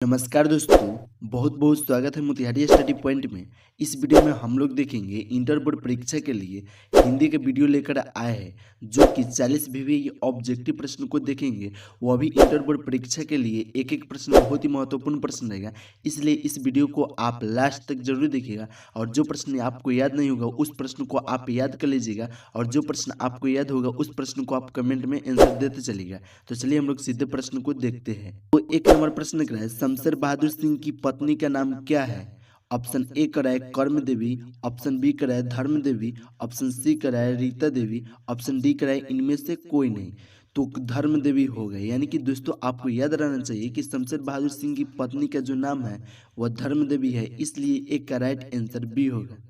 नमस्कार दोस्तों, बहुत बहुत स्वागत है मोतिहारी स्टडी पॉइंट में। इस वीडियो में हम लोग देखेंगे इंटर बोर्ड परीक्षा के लिए हिंदी के वीडियो लेकर आए हैं जो कि 40 विषय ऑब्जेक्टिव प्रश्न को देखेंगे। वो भी इंटर बोर्ड परीक्षा के लिए एक एक प्रश्न बहुत ही महत्वपूर्ण प्रश्न रहेगा, इसलिए इस वीडियो को आप लास्ट तक जरूर देखिएगा। और जो प्रश्न आपको याद नहीं होगा उस प्रश्न को आप याद कर लीजिएगा, और जो प्रश्न आपको याद होगा उस प्रश्न को आप कमेंट में आंसर देते चलिएगा। तो चलिए हम लोग सीधे प्रश्न को देखते हैं। तो एक नंबर प्रश्न क्या है, शमशेर बहादुर सिंह की पत्नी का नाम क्या है? ऑप्शन ए कराए कर्म देवी, ऑप्शन बी कराए धर्म देवी, ऑप्शन सी कराए रीता देवी, ऑप्शन डी कराए इनमें से कोई नहीं। तो धर्म देवी हो गए। यानी कि दोस्तों आपको याद रहना चाहिए कि शमशेर बहादुर सिंह की पत्नी का जो नाम है वह धर्म देवी है, इसलिए एक का राइट आंसर बी होगा।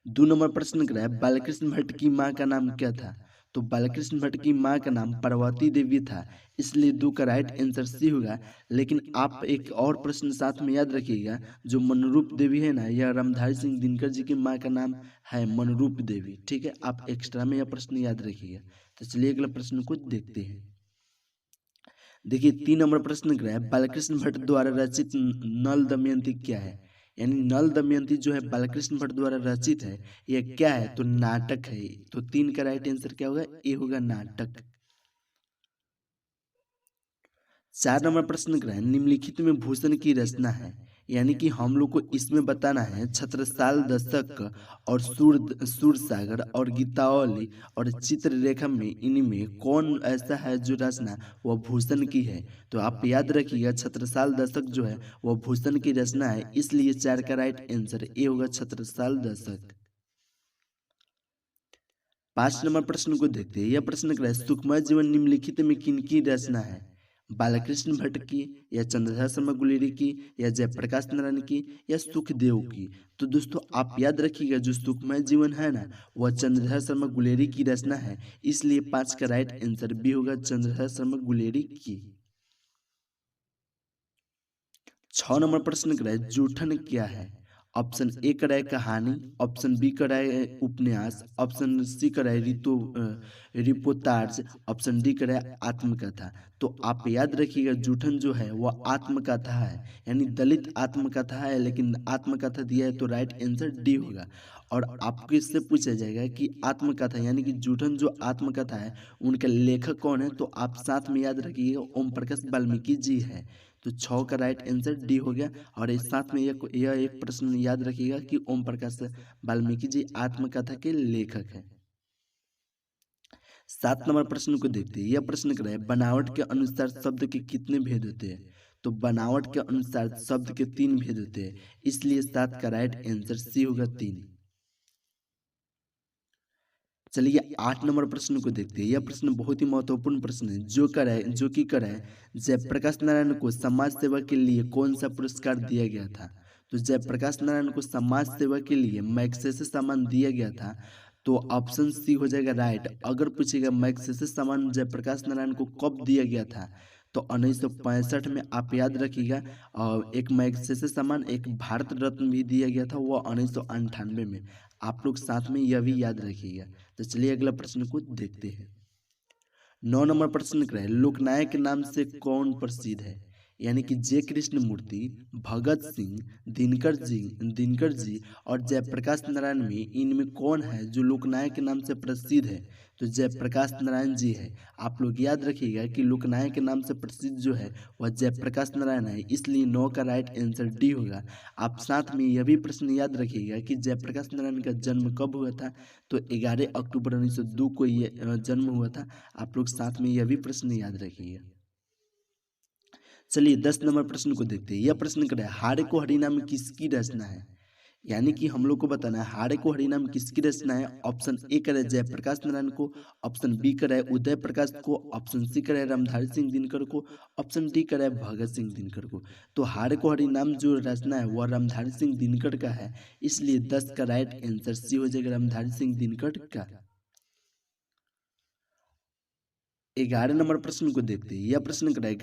2 नंबर प्रश्न कराए, बालकृष्ण भट्ट की माँ का नाम क्या था? तो बालकृष्ण भट्ट की माँ का नाम पार्वती देवी था, इसलिए 2 का राइट आंसर सी होगा। लेकिन आप एक और प्रश्न साथ में याद रखिएगा, जो मनरूप देवी है ना, यह रामधारी सिंह दिनकर जी की माँ का नाम है मनरूप देवी। ठीक है, आप एक्स्ट्रा में यह प्रश्न याद रखिएगा। तो चलिए अगला प्रश्न को देखते हैं। देखिए 3 नंबर प्रश्न क्या है, बालकृष्ण भट्ट द्वारा रचित नल दमयंती क्या है? यानी नल दमयंती जो है बालकृष्ण भट्ट द्वारा रचित है, यह क्या है? तो नाटक है। तो 3 का राइट आंसर क्या होगा? ए होगा नाटक। 4 नंबर प्रश्न क्या है, निम्नलिखित में भूषण की रचना है। यानी कि हम लोग को इसमें बताना है छत्रसाल दशक और सूरसागर और गीतावली और चित्ररेखा में इनमें कौन ऐसा है जो रचना वह भूषण की है। तो आप याद रखिएगा छत्रसाल दशक जो है वह भूषण की रचना है, इसलिए 4 का राइट आंसर ए होगा छत्रसाल दशक। 5 नंबर प्रश्न को देखते हैं। यह प्रश्न क्या है, सुखमय जीवन निम्नलिखित में किनकी रचना है? बालकृष्ण भट्ट की, या चंद्रशेखर शर्मा गुलेरी की, या जयप्रकाश नारायण की, या सुखदेव की? तो दोस्तों आप याद रखिएगा जो सुखमय जीवन है ना वह चंद्रशेखर शर्मा गुलेरी की रचना है, इसलिए 5 का राइट आंसर बी होगा चंद्रशेखर शर्मा गुलेरी की। 6 नंबर प्रश्न क्या है, जूठन क्या है? ऑप्शन ए कराए कहानी, ऑप्शन बी कराए उपन्यास, ऑप्शन सी कराए रिपोर्टाज, ऑप्शन डी कराए आत्मकथा। तो आप याद रखिएगा जूठन जो है वह आत्मकथा है, यानी दलित आत्मकथा है, लेकिन आत्मकथा दिया है तो राइट आंसर डी होगा। और आपको इससे पूछा जाएगा कि आत्मकथा यानी कि जूठन जो आत्मकथा है उनके लेखक कौन है, तो आप साथ में याद रखिएगा ओम प्रकाश वाल्मीकि जी है। तो 6 का राइट आंसर डी हो गया। और इस साथ में यह एक प्रश्न याद रखिएगा कि ओम प्रकाश वाल्मीकि जी आत्मकथा के लेखक हैं। 7 नंबर प्रश्न को देखते हैं। यह प्रश्न क्या है, बनावट के अनुसार शब्द के कितने भेद होते हैं? तो बनावट के अनुसार शब्द के 3 भेद होते हैं, इसलिए 7 का राइट आंसर सी होगा 3। चलिए 8 नंबर प्रश्न को देखते हैं। यह प्रश्न बहुत ही महत्वपूर्ण प्रश्न है, जो कि कराए जयप्रकाश नारायण को समाज सेवा के लिए कौन सा पुरस्कार दिया गया था? तो जयप्रकाश नारायण को समाज सेवा के लिए मैग्सेसे सम्मान दिया गया था। तो ऑप्शन सी हो जाएगा राइट। अगर पूछेगा मैग्सेसे सम्मान जयप्रकाश नारायण को कब दिया गया था, तो 1965 में आप याद रखिएगा। और एक मैग्सेसे सम्मान एक भारत रत्न भी दिया गया था, वह 1998 में। आप लोग साथ में यह भी याद रखिएगा। तो चलिए अगला प्रश्न को देखते हैं। 9 नंबर प्रश्न क्या है, लोकनायक के नाम से कौन प्रसिद्ध है? यानी कि जे कृष्ण मूर्ति, भगत सिंह, दिनकर जी और जयप्रकाश नारायण में इनमें कौन है जो लोकनायक के नाम से प्रसिद्ध है? तो जयप्रकाश नारायण जी है। आप लोग याद रखिएगा कि लोकनायक के नाम से प्रसिद्ध जो है वह जयप्रकाश नारायण है, इसलिए 9 का राइट आंसर डी होगा। आप साथ में यह भी प्रश्न याद रखिएगा कि जयप्रकाश नारायण का जन्म कब हुआ था? तो 11 अक्टूबर 1902 को ये जन्म हुआ था। आप लोग साथ में यह भी प्रश्न याद रखिएगा। चलिए 10 नंबर प्रश्न को देखते हैं। यह प्रश्न क्या है, हाड़े को हरिनाम किसकी रचना है? यानी कि हम लोग को बताना है हाड़े को हरिनाम किसकी रचना है। ऑप्शन ए करे जयप्रकाश नारायण को, ऑप्शन बी करे उदय प्रकाश को, ऑप्शन सी करे रामधारी सिंह दिनकर को, ऑप्शन डी करे भगत सिंह दिनकर को। तो हाड़े को हरिनाम जो रचना है वह रामधारी सिंह दिनकर का है, इसलिए 10 का राइट आंसर सी हो जाएगा रामधारी सिंह दिनकर का। 11 नंबर प्रश्न को देखते हैं। यह प्रश्न क्या है,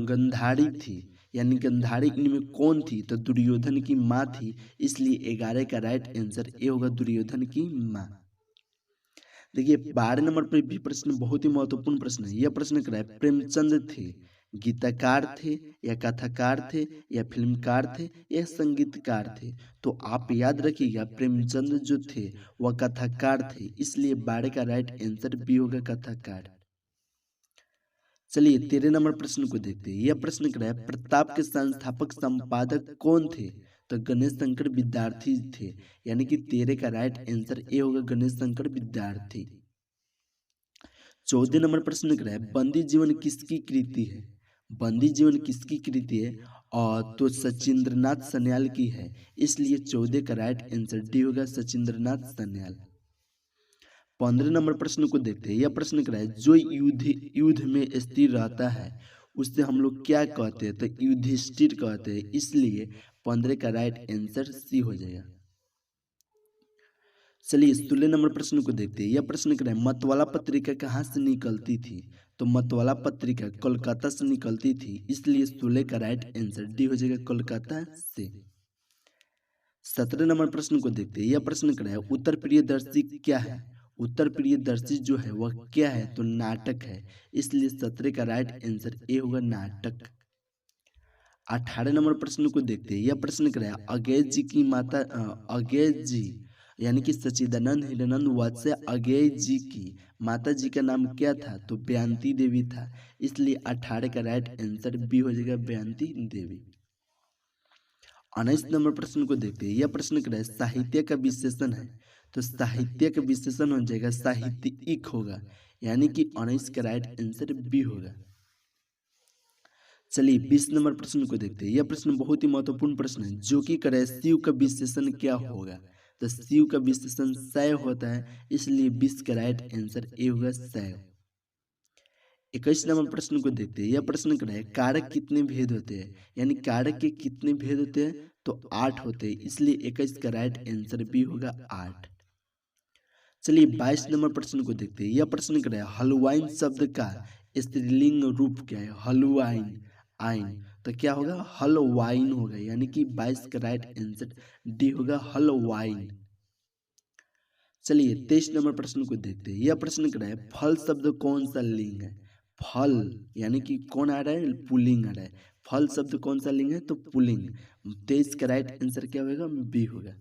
गंधारी थी, यानी गंधारी इनमें कौन थी? तो दुर्योधन की माँ थी, इसलिए 11 का राइट आंसर ए होगा दुर्योधन की माँ। देखिए 12 नंबर पर भी प्रश्न बहुत ही महत्वपूर्ण प्रश्न है। यह प्रश्न क्या है, प्रेमचंद थे, गीतकार थे या कथाकार थे या फिल्मकार थे या संगीतकार थे? तो आप याद रखिएगा प्रेमचंद जो थे वह कथाकार थे, इसलिए 12 का राइट आंसर बी होगा कथाकार। चलिए 13 नंबर प्रश्न को देखते हैं। यह प्रश्न कर रहा है प्रताप के संस्थापक संपादक कौन थे? तो गणेश शंकर विद्यार्थी थे, यानी कि 13 का राइट आंसर ए होगा गणेश शंकर विद्यार्थी। 14 नंबर प्रश्न कर रहा है बंदी जीवन किसकी कृति है? बंदी जीवन किसकी कृति है? और तो सचिंद्रनाथ सन्याल की है, इसलिए 14 का राइट आंसर डी होगा सचिंद्रनाथ सन्याल। 15 नंबर प्रश्न को देखते हैं। यह प्रश्न कर रहा है जो युद्ध में स्थिर रहता है उससे हम लोग क्या कहते हैं? तो युधिष्ठिर कहते हैं, इसलिए 15 का राइट आंसर सी हो जाएगा। चलिए 16 नंबर प्रश्न को देखते हैं। यह प्रश्न कर रहा है मतवाला पत्रिका कहाँ से निकलती थी? तो मतवाला पत्रिका कोलकाता से निकलती थी, इसलिए 16 का राइट आंसर डी हो जाएगा कोलकाता से। 17 नंबर प्रश्न को देखते हैं। यह प्रश्न कर रहा है उत्तर प्रियदर्शी क्या है? उत्तर प्रियदर्शी जो है वह क्या है? तो नाटक है, इसलिए 17 का राइट आंसर ए होगा नाटक। 18 नंबर प्रश्न को देखते हैं। यह प्रश्न कर रहा है अगेय जी की माता अगेय जी यानी कि सच्चिदानंद हिरानंद वात्स्य अगेय जी की माता जी का नाम क्या था? तो बयानती देवी था, इसलिए 18 का राइट आंसर बी हो जाएगा बयानती देवी। 19 नंबर प्रश्न को देखते हैं। यह प्रश्न कर रहा है साहित्य का विशेषण है, तो साहित्य का विशेषण हो जाएगा साहित्यिक होगा, यानी कि 19 का राइट आंसर बी होगा। चलिए 20 नंबर प्रश्न को देखते हैं। यह प्रश्न बहुत ही महत्वपूर्ण प्रश्न है जो कि करे शिव का विशेषण क्या होगा? तो शिव का विशेषण शैव होता है, इसलिए 20 का राइट आंसर ए होगा शैव। 21 नंबर प्रश्न को देखते हैं। यह प्रश्न कर रहा है कारक कितने भेद होते हैं? यानी कारक के कितने भेद होते हैं? तो 8 होते हैं, इसलिए 21 का राइट आंसर बी होगा 8। चलिए 22 नंबर प्रश्न को देखते हैं। यह प्रश्न कर रहा है हलवाइन शब्द का स्त्रीलिंग रूप क्या है? हलवाइन आइन, तो क्या होगा? हलवाइन होगा, यानी कि 22 का राइट आंसर डी होगा हलवाइन। चलिए 23 नंबर प्रश्न को देखते हैं। यह प्रश्न कर रहा है फल शब्द कौन सा लिंग है? फल यानी कि कौन आ रहा है? पुल्लिंग आ रहा है। फल शब्द कौन सा लिंग है? तो पुल्लिंग। 23 का राइट आंसर क्या होगा? बी होगा।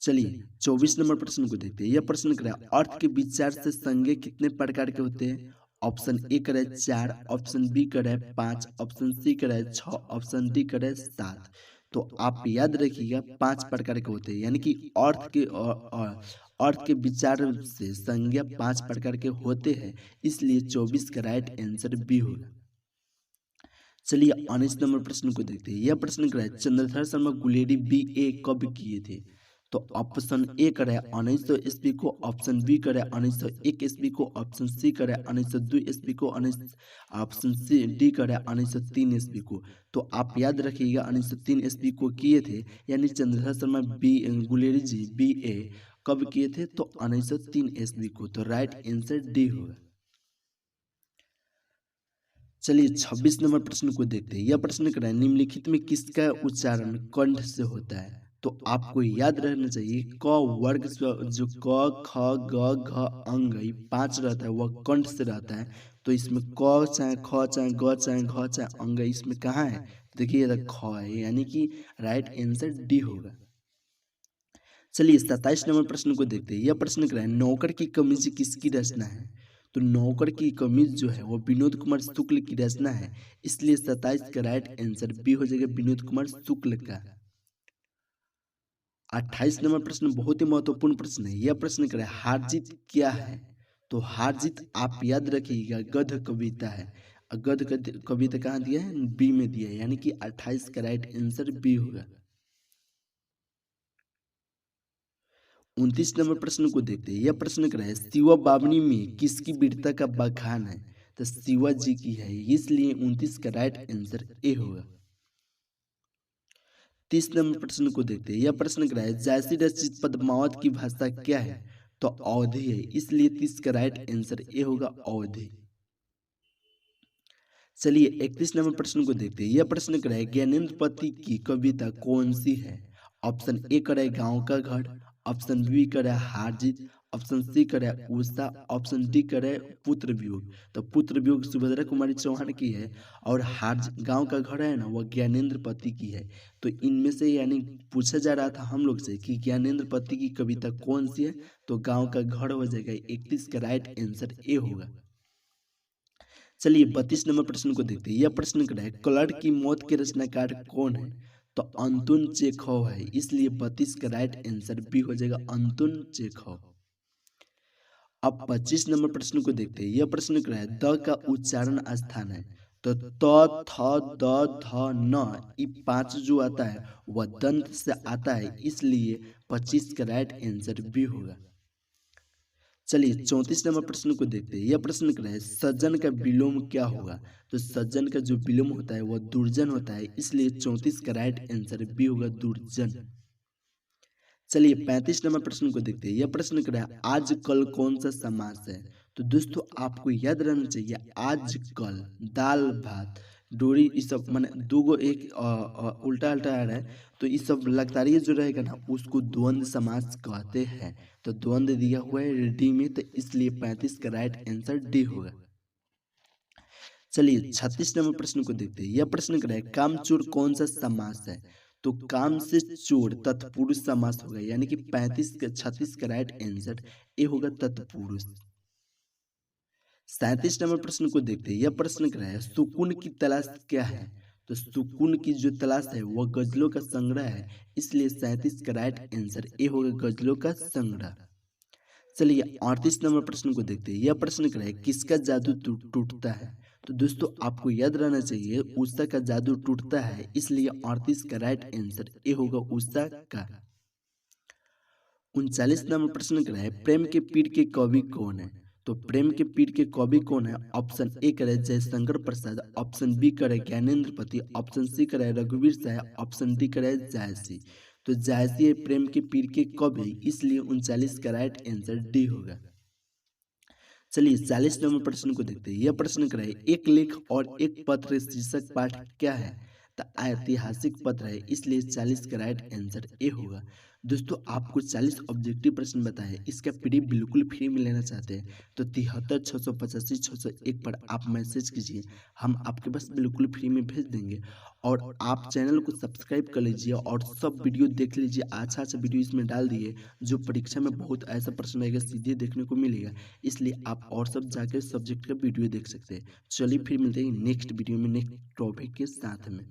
चलिए 24 नंबर प्रश्न को देखते हैं। यह प्रश्न कर रहा है अर्थ के विचार से संज्ञा कितने प्रकार के होते हैं? ऑप्शन ए करे 4, ऑप्शन बी करे 5, ऑप्शन सी करे 6, ऑप्शन डी करे 7। तो आप याद रखिएगा 5 प्रकार के होते हैं, यानी कि अर्थ के विचार से संज्ञा 5 प्रकार के होते हैं, इसलिए 24 का राइट आंसर बी होगा। चलिए 19 नंबर प्रश्न को देखते हैं। यह प्रश्न कर रहा है चंद्रधर शर्मा गुलेरी BA कब किए थे? तो ऑप्शन ए करे 1900 ईस्वी को, ऑप्शन बी करे 1901 ईस्वी को, ऑप्शन सी करे 1902 ईस्वी को, ऑप्शन सी डी करे 1903 ईस्वी को। तो आप याद रखिएगा 1903 ईस्वी को किए थे, यानी चंद्रधर शर्मा गुलेरी जी BA कब किए थे? तो 1903 ईस्वी को। तो राइट आंसर डी होगा। चलिए 26 नंबर प्रश्न को देखते हैं। यह प्रश्न कर रहा है निम्नलिखित में किसका उच्चारण कंठ से होता है? तो आपको याद रहना चाहिए क वर्ग जो क ख ग घ अंग 5 रहता है वह कंठ से रहता है। तो इसमें क चाहे ख चाहे ग चाहे घ चाहे अंग इसमें कहाँ है? देखिए ये ख है, यानी कि राइट आंसर डी होगा। चलिए 27 नंबर प्रश्न को देखते हैं। यह प्रश्न कर रहा है नौकर की कमीज किसकी रचना है? तो नौकर की कमीज जो है वो विनोद कुमार शुक्ल की रचना है, इसलिए 27 का राइट आंसर बी हो जाएगा विनोद कुमार शुक्ल का। 28 नंबर प्रश्न बहुत ही महत्वपूर्ण प्रश्न है। यह प्रश्न कर रहा है हार जीत क्या है? तो हार जीत आप याद रखिएगा गद्य कविता है। गद्य कविता कहाँ दिया है? बी में दिया है, यानी कि 28 का राइट आंसर बी होगा। 29 नंबर प्रश्न को देखते हैं। यह प्रश्न कर रहा है शिवा बावनी में किसकी वीरता का बखान है? तो शिवा जी की है, इसलिए 29 का राइट आंसर ए होगा। 30 नंबर प्रश्न को देखते हैं। यह प्रश्न कर रहा है जैसी रचित पद्मावत की भाषा क्या है? तो अवधी है, इसलिए 30 का राइट आंसर ए होगा अवधी। चलिए 31 नंबर प्रश्न को देखते हैं। यह प्रश्न कर रहा है ज्ञानेंद्र पति की कविता कौन सी है? ऑप्शन ए करे गांव का घर, ऑप्शन बी करे हार जीत, ऑप्शन सी करे उषा, ऑप्शन डी करे पुत्र वियोग। तो पुत्र वियोग सुभद्रा कुमारी चौहान की है और हार गांव का घर है ना वह ज्ञानेंद्र पति की है। तो इनमें से यानी पूछा जा रहा था हम लोग से कि ज्ञानेंद्र पति की कविता कौन सी है, तो गांव का घर हो जाएगा। 31 का राइट आंसर ए होगा। चलिए 32 नंबर प्रश्न को देखते हैं। यह प्रश्न कर रहा है क्लर्क की मौत के रचनाकार कौन है, तो अंतुन चेखव है, इसलिए 32 का राइट आंसर बी हो जाएगा अंतुन चेखव। अब 25 नंबर प्रश्न को देखते हैं। यह प्रश्न कर रहा है द का उच्चारण स्थान है, तो त थ द ध न ये 5 जो आता है वह दंत से आता है, इसलिए 25 का राइट आंसर बी होगा। चलिए 34 नंबर प्रश्न को देखते हैं। यह प्रश्न कर रहा है सज्जन का विलोम क्या होगा, तो सज्जन का जो विलोम होता है वह दुर्जन होता है, इसलिए 34 का राइट आंसर बी होगा दुर्जन। चलिए 35 नंबर प्रश्न को देखते हैं। यह प्रश्न कर रहा है आज कल कौन सा समास है, तो दोस्तों आपको याद रहना चाहिए आज कल, दाल भात डोरी ये सब माने दूगो एक उल्टा उल्टा आ रहा है, तो ये सब लगातार जो रहेगा ना उसको द्वंद्व समास कहते हैं। तो द्वंद्व दिया हुआ है डी में, तो इसलिए 35 का राइट आंसर डी होगा। चलिए 36 नंबर प्रश्न को देखते हैं। यह प्रश्न कर रहा है कामचोर कौन सा समास है, तो काम से चोर तत्पुरुष समास होगा, यानी कि 36 का राइट आंसर ए होगा तत्पुरुष। 37 नंबर प्रश्न को देखते हैं। यह प्रश्न कर रहा है सुकून की तलाश क्या है, तो सुकून की जो तलाश है वह गजलों का संग्रह है, इसलिए 37 का राइट आंसर ए होगा गजलों का संग्रह। चलिए 38 नंबर प्रश्न को देखते हैं। यह प्रश्न कर रहा है किसका जादू टूटता है, तो दोस्तों आपको याद रहना चाहिए उषा का जादू टूटता है, इसलिए 38 का राइट आंसर ए होगा उषा का। 39 नंबर प्रश्न कर रहा है प्रेम के पीर के कवि कौन है, तो प्रेम के पीर के कवि कौन है, ऑप्शन ए करे जयशंकर प्रसाद, ऑप्शन बी करे ज्ञानेंद्र पति, ऑप्शन सी करे रघुवीर शाह, ऑप्शन डी करे जायसी। तो जायसी है प्रेम के पीर के कवि, इसलिए 39 का राइट आंसर डी होगा। चलिए 40 नंबर प्रश्न को देखते हैं। यह प्रश्न कर रहा है एक लेख और एक पत्र शीर्षक पाठ क्या है, तो ऐतिहासिक पत्र है, इसलिए 40 का राइट आंसर ए होगा। दोस्तों आपको 40 ऑब्जेक्टिव प्रश्न बताए, इसका पीडीएफ बिल्कुल फ्री में लेना चाहते हैं तो 73 685 601 पर आप मैसेज कीजिए, हम आपके पास बिल्कुल फ्री में भेज देंगे। और आप चैनल को सब्सक्राइब कर लीजिए और सब वीडियो देख लीजिए, अच्छा अच्छा वीडियो इसमें डाल दिए जो परीक्षा में बहुत ऐसा प्रश्न रहेगा सीधे देखने को मिलेगा, इसलिए आप और सब जाकर सब्जेक्ट का वीडियो देख सकते हैं। चलिए फिर मिलते हैं नेक्स्ट वीडियो में नेक्स्ट टॉपिक के साथ में।